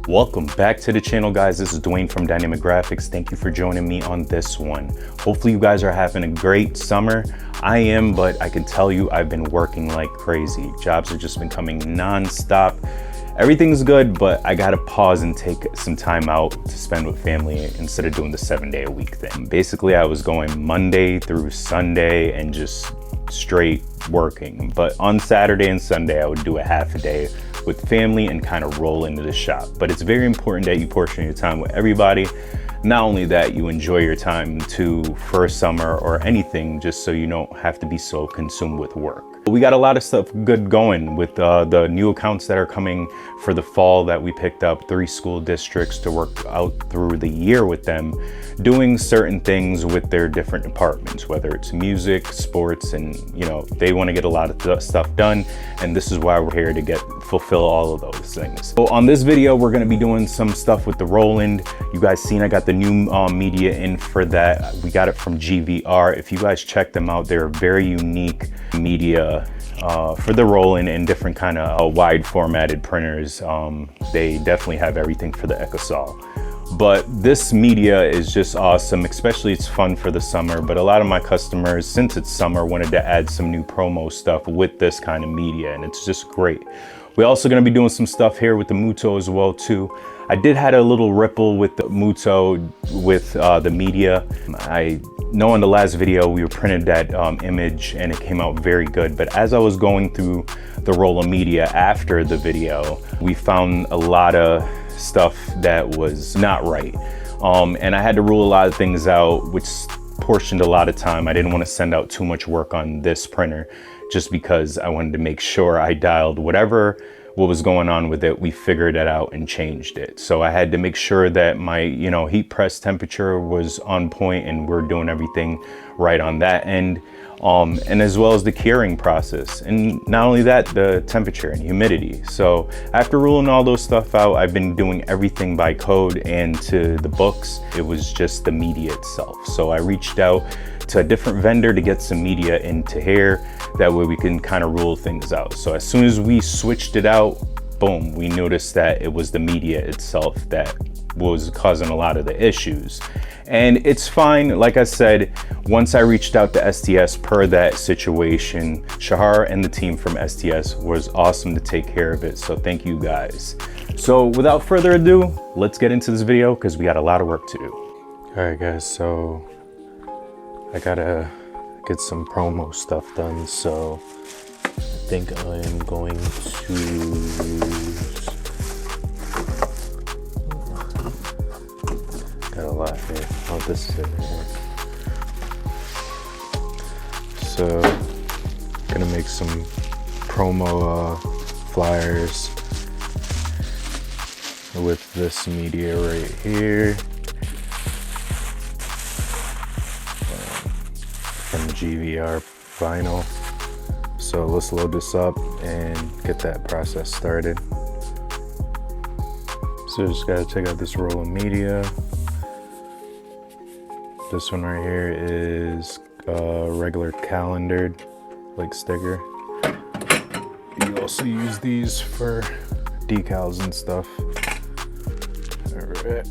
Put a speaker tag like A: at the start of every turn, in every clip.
A: Welcome back to the channel, guys. This is Dwayne from Dynamic Graphics. Thank you for joining me on this one. Hopefully you guys are having a great summer. I am, but I can tell you I've been working like crazy. Jobs have just been coming non-stop. Everything's good, but I gotta pause and take some time out to spend with family instead of doing the 7-day-a-week thing. Basically, I was going Monday through Sunday and just straight working. But on Saturday and Sunday, I would do a half a day with family and kind of roll into the shop. But it's very important that you portion your time with everybody. Not only that, you enjoy your time too for summer or anything, just so you don't have to be so consumed with work. We got a lot of stuff good going with the new accounts that are coming for the fall that we picked up, 3 school districts to work out through the year with them, doing certain things with their different departments, whether it's music, sports, and they want to get a lot of stuff done, and this is why we're here to fulfill all of those things. So on this video, we're going to be doing some stuff with the Roland. You guys seen I got the new media in for that. We got it from GVR. If you guys check them out, they're a very unique media for the Roland and different kind of wide formatted printers. They definitely have everything for the EchoSol. But this media is just awesome, especially it's fun for the summer. But a lot of my customers, since it's summer, wanted to add some new promo stuff with this kind of media, and it's just great. We're also going to be doing some stuff here with the Muto as well too. I did had a little ripple with the Muto with the media. I know in the last video we printed that image and it came out very good, but as I was going through the roll of media after the video, we found a lot of stuff that was not right. And I had to rule a lot of things out, which portioned a lot of time. I didn't want to send out too much work on this printer just because I wanted to make sure I dialed what was going on with it. We figured it out and changed it. So I had to make sure that my heat press temperature was on point and we're doing everything right on that end. And as well as the curing process, and not only that, the temperature and humidity. So after ruling all those stuff out, I've been doing everything by code and to the books. It was just the media itself. So I reached out to a different vendor to get some media into here. That way we can kind of rule things out. So as soon as we switched it out, boom, we noticed that it was the media itself that was causing a lot of the issues. And it's fine. Like I said, once I reached out to STS per that situation, Shahar and the team from STS was awesome to take care of it. So thank you guys. So without further ado, let's get into this video because we got a lot of work to do. All right, guys, so I gotta get some promo stuff done. So I think I am going to got a lot here. Oh, this is it here. So, gonna make some promo flyers with this media right here from GVR vinyl. So let's load this up and get that process started. So just gotta check out this roll of media. This one right here is a regular calendared like sticker. You also use these for decals and stuff. All right.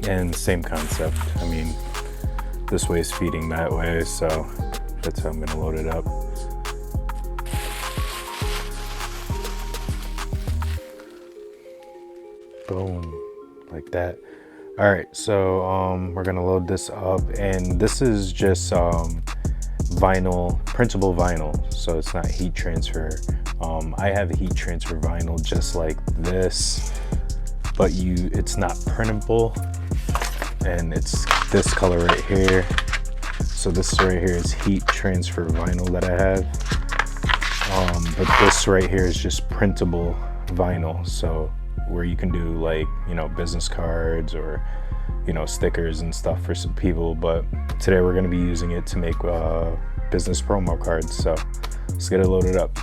A: And same concept. I mean, this way is feeding that way, so that's how I'm gonna load it up. Boom, like that. All right, so we're gonna load this up, and this is just vinyl, printable vinyl, so it's not heat transfer. I have a heat transfer vinyl just like this, but it's not printable, and it's this color right here. So this right here is heat transfer vinyl that I have, but this right here is just printable vinyl, so where you can do like business cards or stickers and stuff for some people. But today we're going to be using it to make business promo cards. So let's get it loaded up.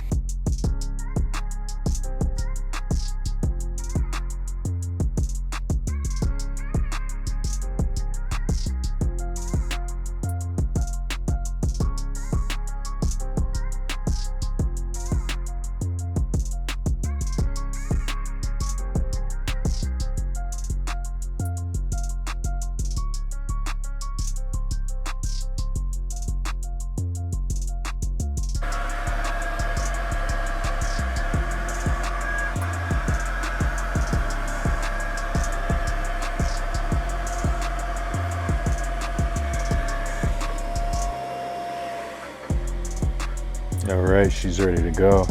A: All right, she's ready to go.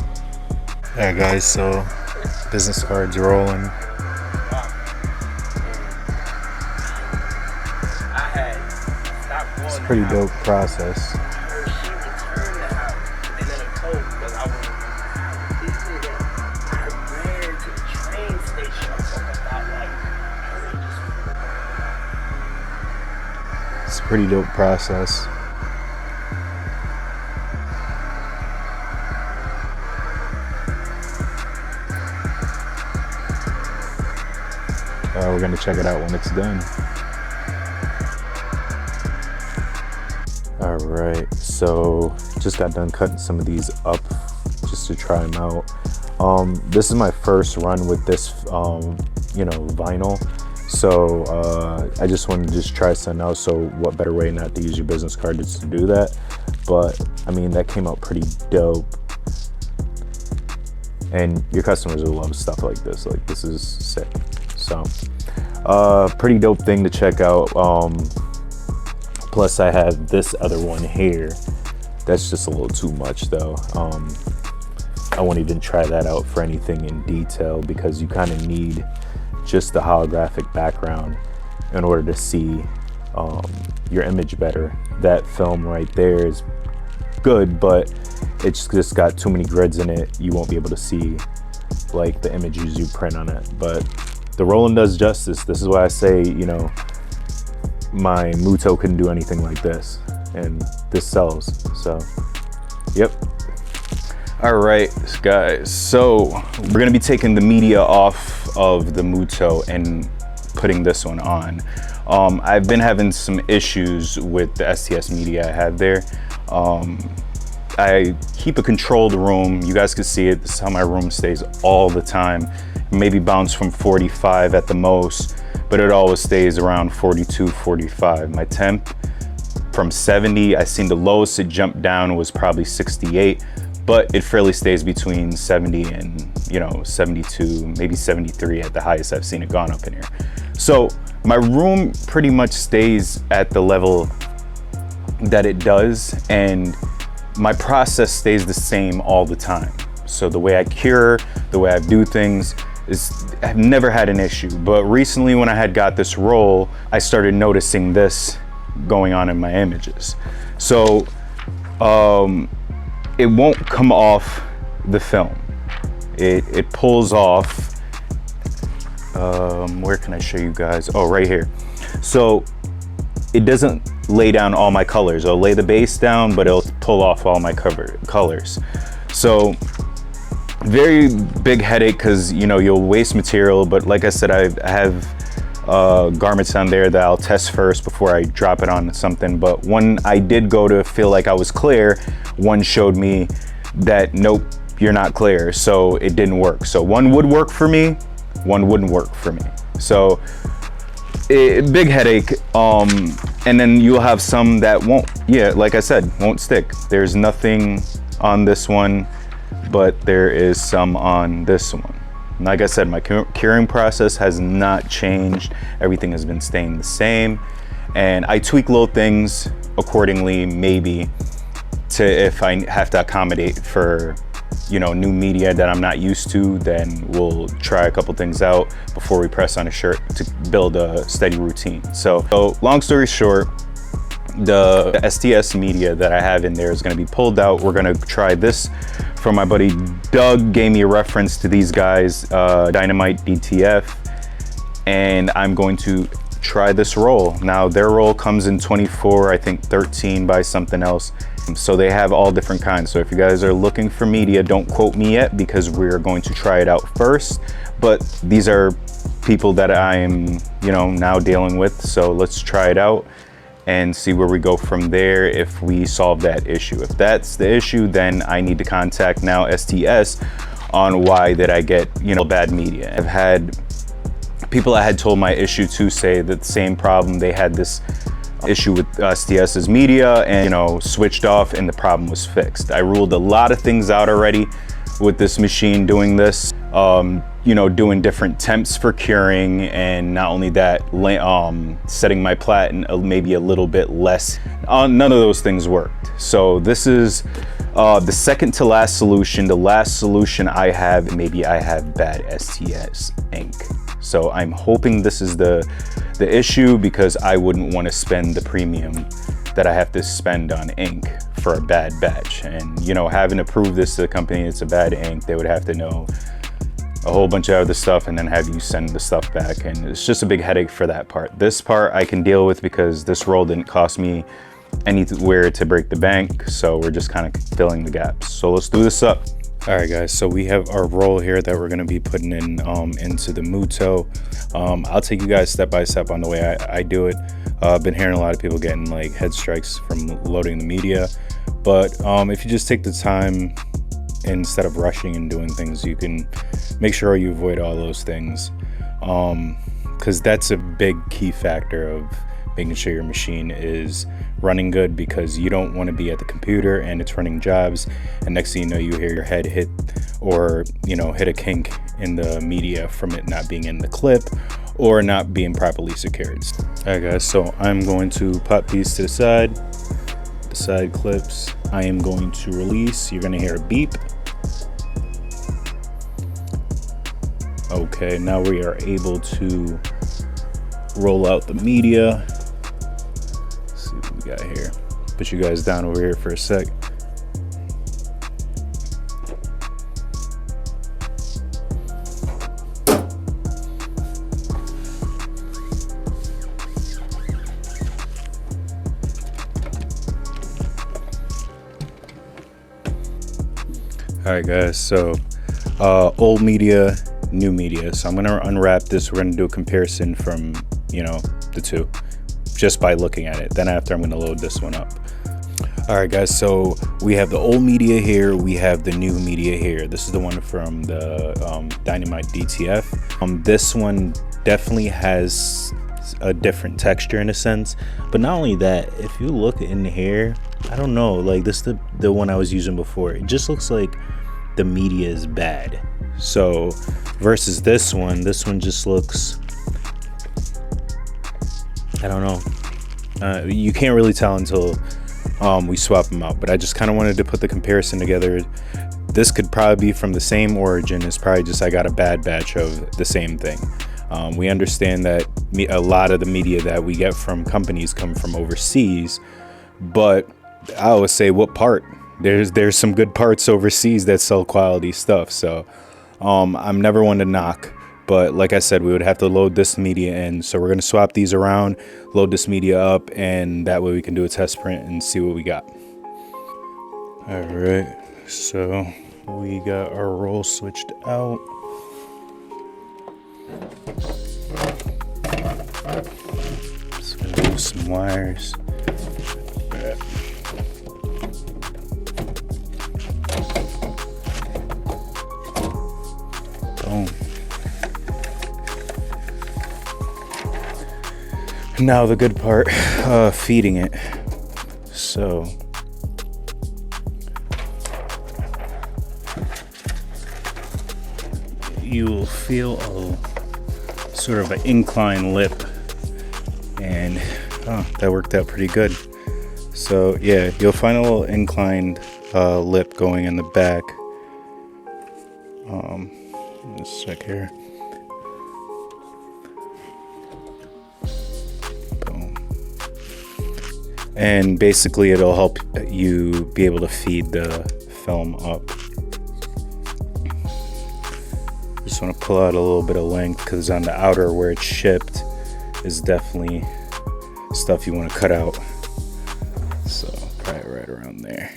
A: Yeah, guys, so business card's rolling. It's a pretty dope process. It's a pretty dope process. We're gonna check it out when it's done. All right, so just got done cutting some of these up just to try them out. This is my first run with this, vinyl. So I just wanted to just try something out. So what better way not to use your business card is to do that. But I mean, that came out pretty dope. And your customers will love stuff like this. Like, this is sick. So pretty dope thing to check out. Plus I have this other one here. That's just a little too much though. I won't even try that out for anything in detail because you kind of need just the holographic background in order to see your image better. That film right there is good, but it's just got too many grids in it. You won't be able to see like the images you print on it. But the Roland does justice. This is why I say, my Muto couldn't do anything like this, and this sells. So, yep. All right, guys. So we're gonna be taking the media off of the Muto and putting this one on. I've been having some issues with the STS media I had there. I keep a controlled room. You guys can see it. This is how my room stays all the time. Maybe bounce from 45 at the most, but it always stays around 42, 45. My temp from 70, I seen the lowest it jumped down was probably 68, but it fairly stays between 70 and 72, maybe 73 at the highest I've seen it gone up in here. So my room pretty much stays at the level that it does, and my process stays the same all the time. So the way I cure, the way I do things, I've never had an issue. But recently when I had got this roll, I started noticing this going on in my images. So it won't come off the film. It pulls off. Where can I show you guys? Oh, right here. So it doesn't lay down all my colors. It'll lay the base down, but it'll pull off all my colors. So very big headache, because you'll waste material. But like I said, I have garments on there that I'll test first before I drop it on something. But when I did go to feel like I was clear, one showed me that nope, you're not clear. So it didn't work. So one would work for me, one wouldn't work for me. So big headache. And then you'll have some that won't, like I said, won't stick. There's nothing on this one, but there is some on this one. Like I said, my curing process has not changed. Everything has been staying the same, and I tweak little things accordingly, maybe to, if I have to accommodate for new media that I'm not used to, then we'll try a couple things out before we press on a shirt to build a steady routine. So long story short, the STS media that I have in there is going to be pulled out. We're going to try this from my buddy Doug. Gave me a reference to these guys, Dynamite DTF, and I'm going to try this roll. Now their roll comes in 24, I think 13 by something else. So they have all different kinds. So if you guys are looking for media, don't quote me yet, because we're going to try it out first. But these are people that I am, now dealing with. So let's try it out and see where we go from there if we solve that issue. If that's the issue, then I need to contact now STS on why did I get, bad media. I've had people I had told my issue to say that the same problem. They had this issue with STS's media and, switched off, and the problem was fixed. I ruled a lot of things out already with this machine doing this. Doing different temps for curing, and not only that, setting my plat maybe a little bit less. None of those things worked. So this is The second to last solution, the last solution I have, maybe I have bad STS ink. So I'm hoping this is the issue, because I wouldn't want to spend the premium that I have to spend on ink for a bad batch. And you know, having to prove this to the company it's a bad ink, they would have to know a whole bunch of other stuff and then have you send the stuff back, and it's just a big headache for that part. This part I can deal with because this roll didn't cost me anywhere to break the bank, so we're just kind of filling the gaps. So let's do this up. All right guys, so we have our roll here that we're going to be putting in into the Muto. I'll take you guys step by step on the way I do it. I've been hearing a lot of people getting like head strikes from loading the media, but if you just take the time instead of rushing and doing things, you can make sure you avoid all those things, because that's a big key factor of making sure your machine is running good, because you don't want to be at the computer and it's running jobs and next thing you know, you hear your head hit, or you know, hit a kink in the media from it not being in the clip or not being properly secured. All right guys, so I'm going to pop these to the side clips. I am going to release. You're going to hear a beep. Okay, now we are able to roll out the media. Let's see what we got here. Put you guys down over here for a sec. All right guys, so old media, new media. So I'm gonna unwrap this. We're gonna do a comparison from, you know, the two just by looking at it. Then after, I'm gonna load this one up. All right guys, so we have the old media here, we have the new media here. This is the one from the Dynamite DTF. This one definitely has a different texture in a sense, but not only that, if you look in here, I don't know, like this is the one I was using before. It just looks like the media is bad. So versus this one just looks, I don't know. You can't really tell until we swap them out, but I just kind of wanted to put the comparison together. This could probably be from the same origin. It's probably just I got a bad batch of the same thing. We understand that a lot of the media that we get from companies come from overseas, but I always say, what part? There's some good parts overseas that sell quality stuff. So I'm never one to knock, but like I said, we would have to load this media in. So we're going to swap these around, load this media up, and that way we can do a test print and see what we got. All right, so we got our roll switched out. Just gonna move some wires. Boom. Now the good part, feeding it. So you will feel a sort of an incline lip, and that worked out pretty good. So yeah, you'll find a little inclined lip going in the back. Let's check here. Boom. And basically it'll help you be able to feed the film up. Just want to pull out a little bit of length, because on the outer where it's shipped is definitely stuff you want to cut out. So probably right around there.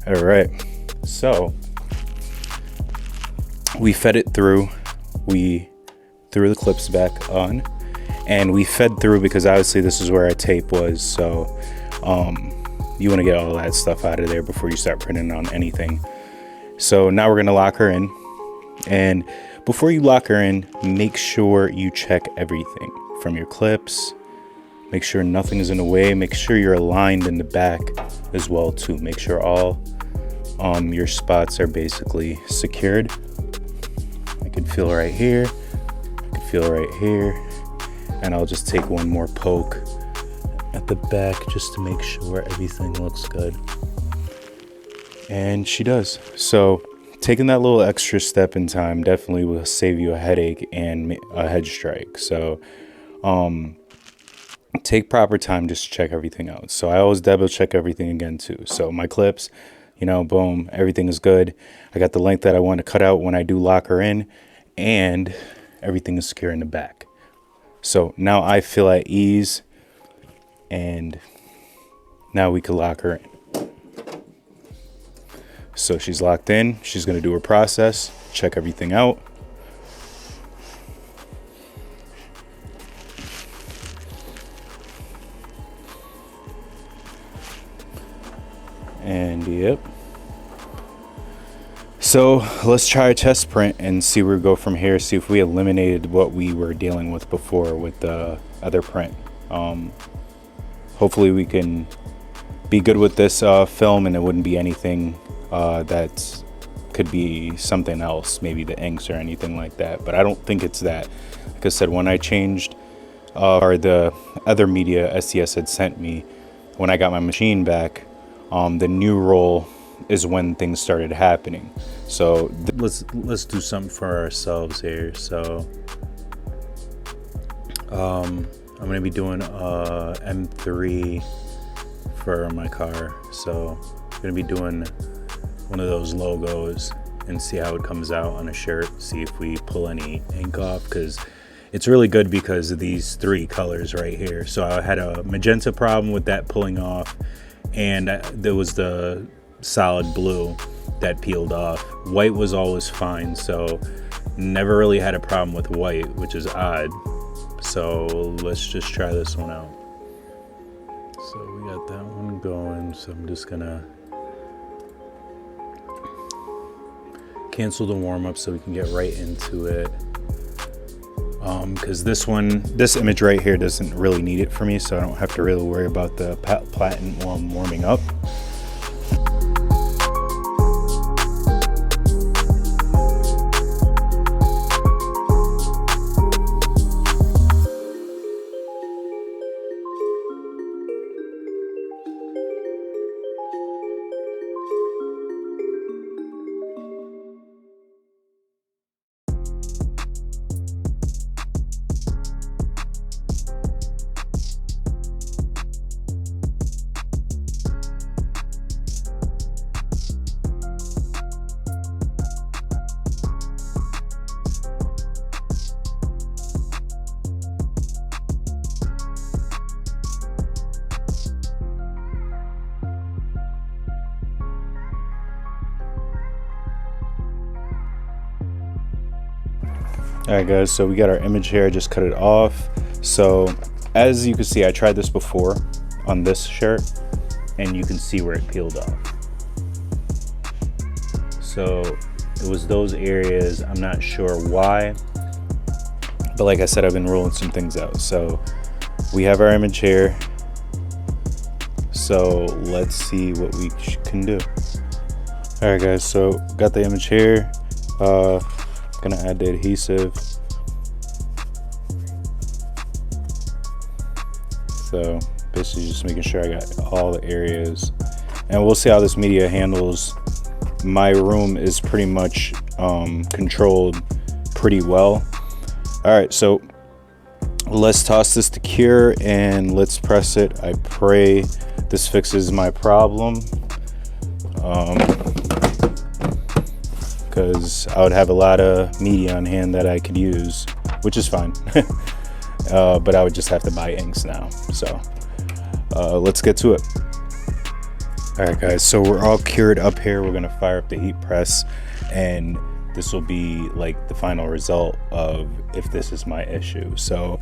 A: All right, so we fed it through. We threw the clips back on, and we fed through because obviously this is where our tape was. So you want to get all that stuff out of there before you start printing on anything. So now we're gonna lock her in. And before you lock her in, make sure you check everything from your clips. Make sure nothing is in the way. Make sure you're aligned in the back as well too. Make sure all your spots are basically secured. I can feel right here. I can feel right here. And I'll just take one more poke at the back just to make sure everything looks good. And she does. So taking that little extra step in time definitely will save you a headache and a head strike. So take proper time just to check everything out. So I always double check everything again too. So my clips, you know, boom, everything is good. I got the length that I want to cut out when I do lock her in, and everything is secure in the back. So now I feel at ease, and now we can lock her in. So she's locked in. She's going to do her process, check everything out. And yep. So let's try a test print and see where we go from here. See if we eliminated what we were dealing with before with the other print. Hopefully we can be good with this film, and it wouldn't be anything that could be something else, maybe the inks or anything like that. But I don't think it's that. Like I said, when I changed or the other media STS had sent me, when I got my machine back, the new roll is when things started happening. So let's do something for ourselves here. So I'm gonna be doing a M3 for my car. So I'm gonna be doing one of those logos and see how it comes out on a shirt. See if we pull any ink off, because it's really good because of these three colors right here. So I had a magenta problem with that pulling off, and there was the solid blue that peeled off. White was always fine, so never really had a problem with white, which is odd. So let's just try this one out. So we got that one going, so I'm just gonna cancel the warm-up so we can get right into it, because this image right here doesn't really need it for me, so I don't have to really worry about the platen while I'm warming up. Alright guys, so we got our image here. I just cut it off. So as you can see, I tried this before on this shirt, and you can see where it peeled off. So it was those areas. I'm not sure why, but like I said, I've been rolling some things out. So we have our image here. So let's see what we can do. Alright guys, so got the image here. Gonna add the adhesive. So basically just making sure I got all the areas, and we'll see how this media handles. My room is pretty much controlled pretty well. All right, so let's toss this to cure and let's press it. I pray this fixes my problem, because I would have a lot of media on hand that I could use, which is fine. But I would just have to buy inks now. So let's get to it. All right guys, so we're all cured up here. We're gonna fire up the heat press, and this will be like the final result of if this is my issue. So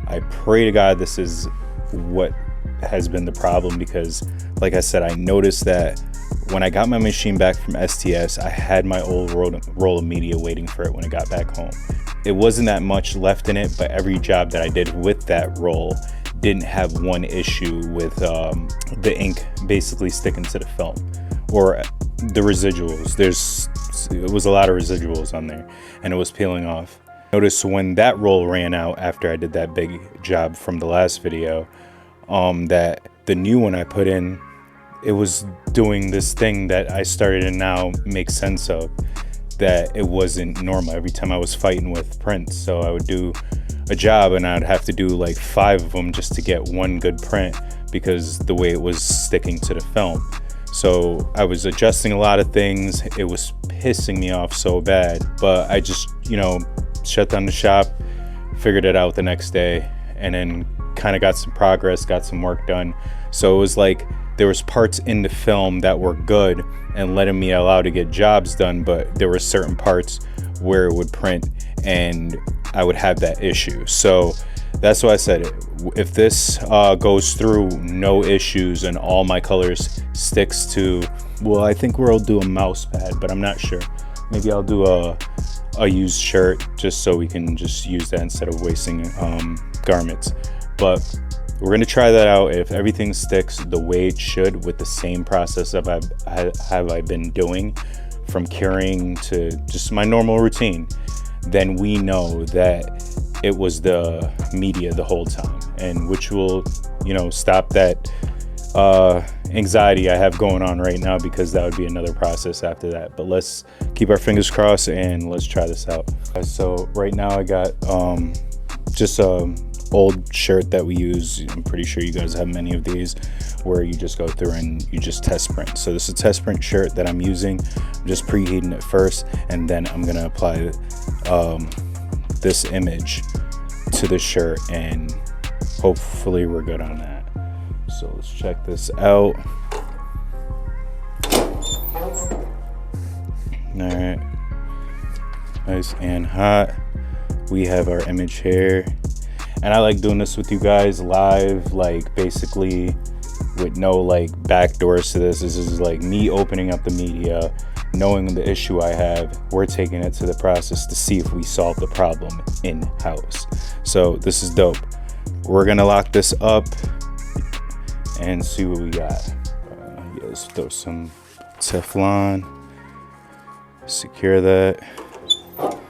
A: I pray to God this is what has been the problem, because like I said, I noticed that when I got my machine back from STS, I had my old roll of media waiting for it when it got back home. It wasn't that much left in it, but every job that I did with that roll didn't have one issue with the ink basically sticking to the film or the residuals. It was a lot of residuals on there, and it was peeling off. Notice when that roll ran out after I did that big job from the last video, that the new one I put in, it was doing this thing that I started to now make sense of, that it wasn't normal every time I was fighting with prints. So I would do a job and I'd have to do like 5 of them just to get one good print, because the way it was sticking to the film. So I was adjusting a lot of things. It was pissing me off so bad, but I just, shut down the shop, figured it out the next day, and then kind of got some progress, got some work done. So it was like there was parts in the film that were good and letting me allow to get jobs done, but there were certain parts where it would print and I would have that issue. So that's why I said it. If this goes through no issues and all my colors sticks to, well, I think we'll do a mouse pad, but I'm not sure. Maybe I'll do a used shirt just so we can just use that instead of wasting garments. But we're gonna try that out. If everything sticks the way it should with the same process that I've been doing, from curing to just my normal routine, then we know that it was the media the whole time, and which will, stop that anxiety I have going on right now, because that would be another process after that. But let's keep our fingers crossed and let's try this out. So right now I got just a old shirt that we use. I'm pretty sure you guys have many of these where you just go through and you just test print. So this is a test print shirt that I'm using. I'm just preheating it first, and then I'm gonna apply this image to the shirt, and hopefully we're good on that. So let's check this out. All right, nice and hot. We have our image here, and I like doing this with you guys live, like basically with no like back doors to this. This is like me opening up the media, knowing the issue I have. We're taking it to the process to see if we solve the problem in-house. So this is dope. We're gonna lock this up and see what we got. Let's throw some Teflon, secure that. All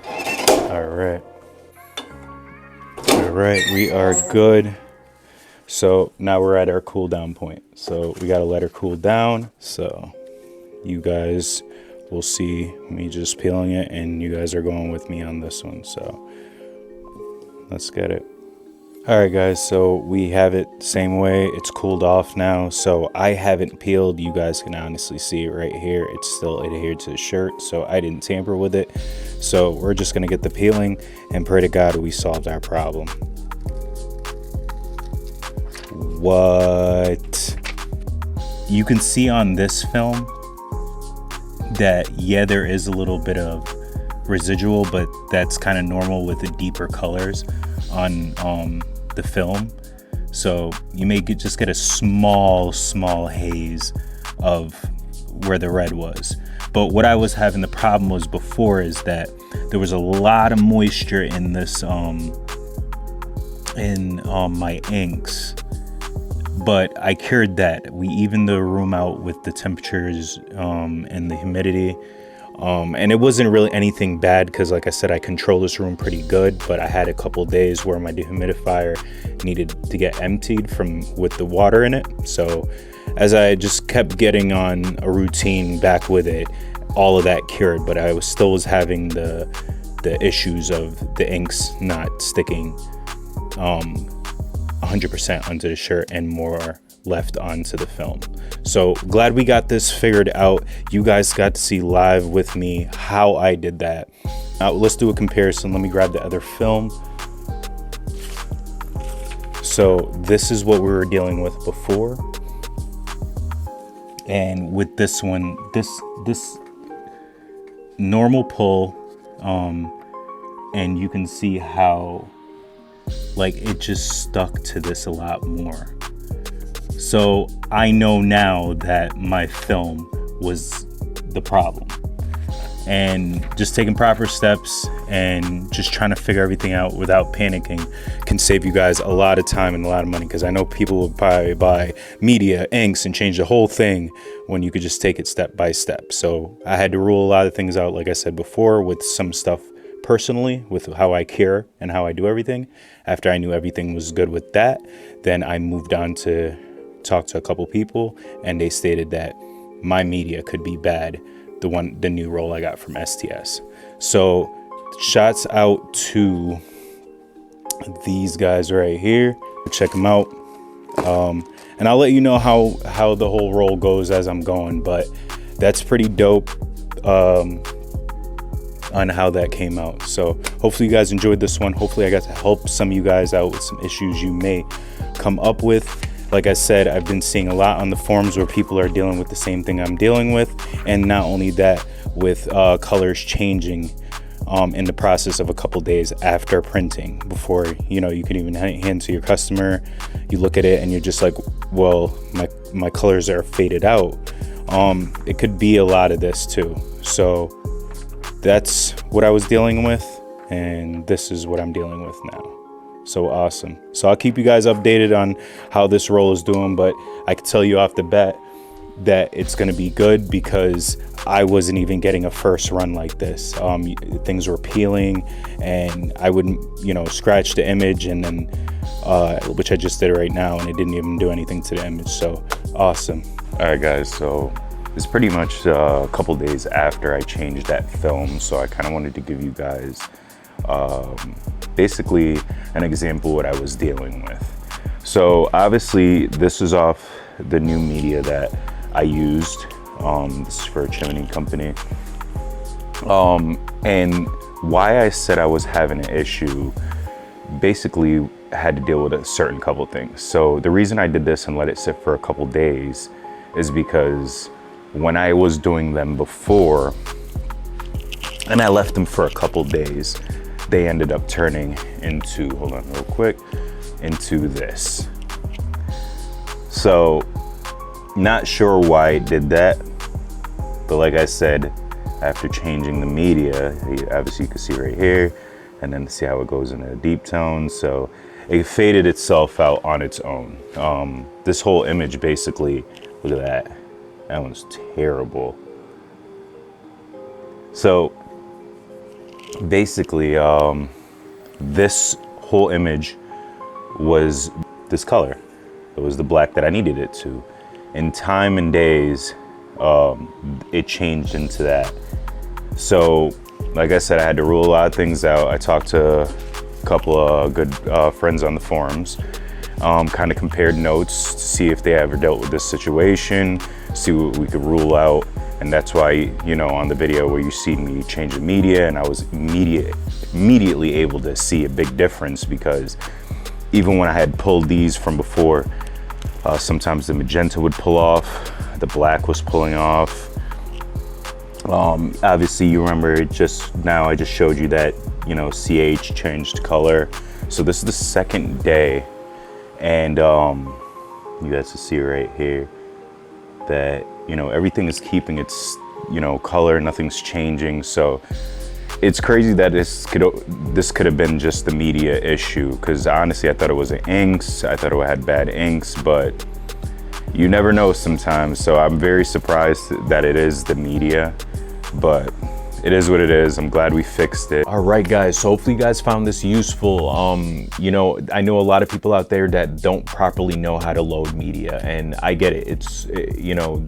A: right, we are good. So now we're at our cool down point. So we gotta let her cool down. So you guys will see me just peeling it, and you guys are going with me on this one. So let's get it. All right, guys, so we have it same way. It's cooled off now. So I haven't peeled. You guys can honestly see it right here. It's still adhered to the shirt, so I didn't tamper with it. So we're just gonna get the peeling and pray to God we solved our problem. What? You can see on this film that, yeah, there is a little bit of residual, but that's kind of normal with the deeper colors on the film. So you may just get a small haze of where the red was. But what I was having the problem was before is that there was a lot of moisture in this in my inks, but I cured that. We evened the room out with the temperatures and the humidity, and it wasn't really anything bad, because like I said, I control this room pretty good. But I had a couple days where my dehumidifier needed to get emptied with the water in it. So as I just kept getting on a routine back with it, all of that cured, but I still was having the issues of the inks not sticking 100% onto the shirt and more left onto the film. So glad we got this figured out. You guys got to see live with me how I did that. Now let's do a comparison. Let me grab the other film. So this is what we were dealing with before, and with this one, this normal pull, and you can see how like it just stuck to this a lot more. So I know now that my film was the problem, and just taking proper steps and just trying to figure everything out without panicking can save you guys a lot of time and a lot of money, because I know people will probably buy media, inks, and change the whole thing when you could just take it step by step. So I had to rule a lot of things out, like I said before, with some stuff personally, with how I cure and how I do everything. After I knew everything was good with that, then I moved on to talked to a couple people, and they stated that my media could be bad, the new roll I got from STS. So shots out to these guys right here. Check them out, and I'll let you know how the whole roll goes as I'm going, but that's pretty dope on how that came out. So hopefully you guys enjoyed this one. Hopefully I got to help some of you guys out with some issues you may come up with. Like I said, I've been seeing a lot on the forums where people are dealing with the same thing I'm dealing with, and not only that, with colors changing in the process of a couple days after printing, before you can even hand to your customer. You look at it and you're just like, well, my colors are faded out. It could be a lot of this too. So that's what I was dealing with, and this is what I'm dealing with now. So awesome. So I'll keep you guys updated on how this roll is doing, but I can tell you off the bat that it's going to be good, because I wasn't even getting a first run like this. Things were peeling, and I would scratch the image, and then which I just did right now, and it didn't even do anything to the image. So awesome. All right guys, so it's pretty much a couple days after I changed that film, so I kind of wanted to give you guys basically an example of what I was dealing with. So obviously this is off the new media that I used. This is for a chimney company. And why I said I was having an issue, basically had to deal with a certain couple things. So the reason I did this and let it sit for a couple days is because when I was doing them before and I left them for a couple days, they ended up turning into, hold on real quick, into this. So not sure why I did that, but like I said, after changing the media, obviously you can see right here, and then see how it goes into a deep tone. So it faded itself out on its own. This whole image basically, look at that. That one's terrible. So basically, this whole image was this color. It was the black that I needed it to. In time and days, it changed into that. So like I said, I had to rule a lot of things out. I talked to a couple of good friends on the forums, kind of compared notes to see if they ever dealt with this situation, see what we could rule out. And that's why, on the video where you see me change the media, and I was immediately able to see a big difference, because even when I had pulled these from before, sometimes the magenta would pull off, the black was pulling off. Obviously you remember just now, I just showed you that, CH changed color. So this is the second day, and you guys can see right here that, everything is keeping its, color, nothing's changing. So it's crazy that this could have been just the media issue, because honestly I thought it was an inks, I thought it had bad inks, but you never know sometimes. So I'm very surprised that it is the media, but it is what it is. I'm glad we fixed it. All right guys, so hopefully you guys found this useful. I know a lot of people out there that don't properly know how to load media, and I get it. It's,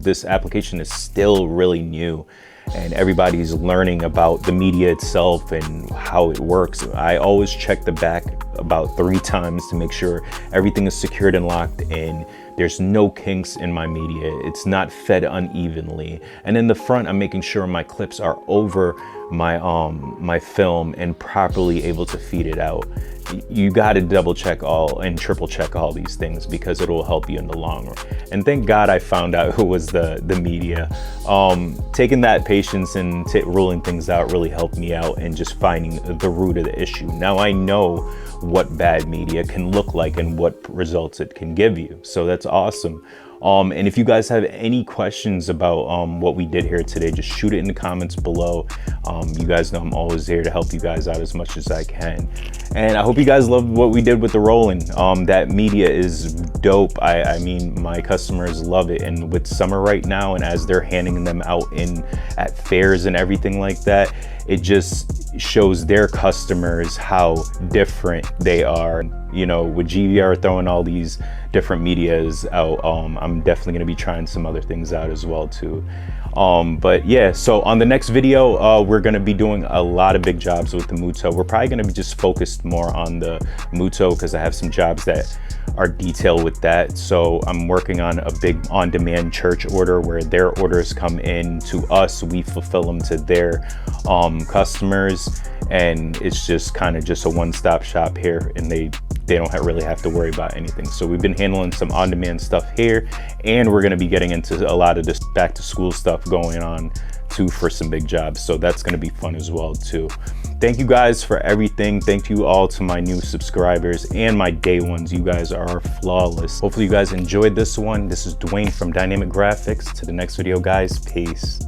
A: this application is still really new, and everybody's learning about the media itself and how it works. I always check the back about 3 times to make sure everything is secured and locked in. There's no kinks in my media. It's not fed unevenly. And in the front, I'm making sure my clips are over my my film and properly able to feed it out. You got to double check all and triple check all these things, because it will help you in the long run. And thank God I found out who was the media. Taking that patience and ruling things out really helped me out, and just finding the root of the issue. Now I know what bad media can look like and what results it can give you. So that's awesome. And if you guys have any questions about what we did here today, just shoot it in the comments below. You guys know I'm always there to help you guys out as much as I can. And I hope you guys loved what we did with the rolling. That media is dope. I mean, my customers love it. And with summer right now, and as they're handing them out at fairs and everything like that, it just shows their customers how different they are. With GVR throwing all these different medias out. I'm definitely gonna be trying some other things out as well too. But yeah, so on the next video, we're gonna be doing a lot of big jobs with the Muto. We're probably gonna be just focused more on the Muto because I have some jobs that are detailed with that. So I'm working on a big on-demand church order where their orders come in to us, we fulfill them to their customers, and it's just kind of just a one-stop shop here, and they don't really have to worry about anything. So we've been handling some on-demand stuff here, and we're going to be getting into a lot of this back to school stuff going on too for some big jobs. So that's going to be fun as well too. Thank you guys for everything. Thank you all to my new subscribers and my day ones. You guys are flawless. Hopefully you guys enjoyed this one. This is Dwayne from Dynamic Graphics. To the next video, guys. Peace.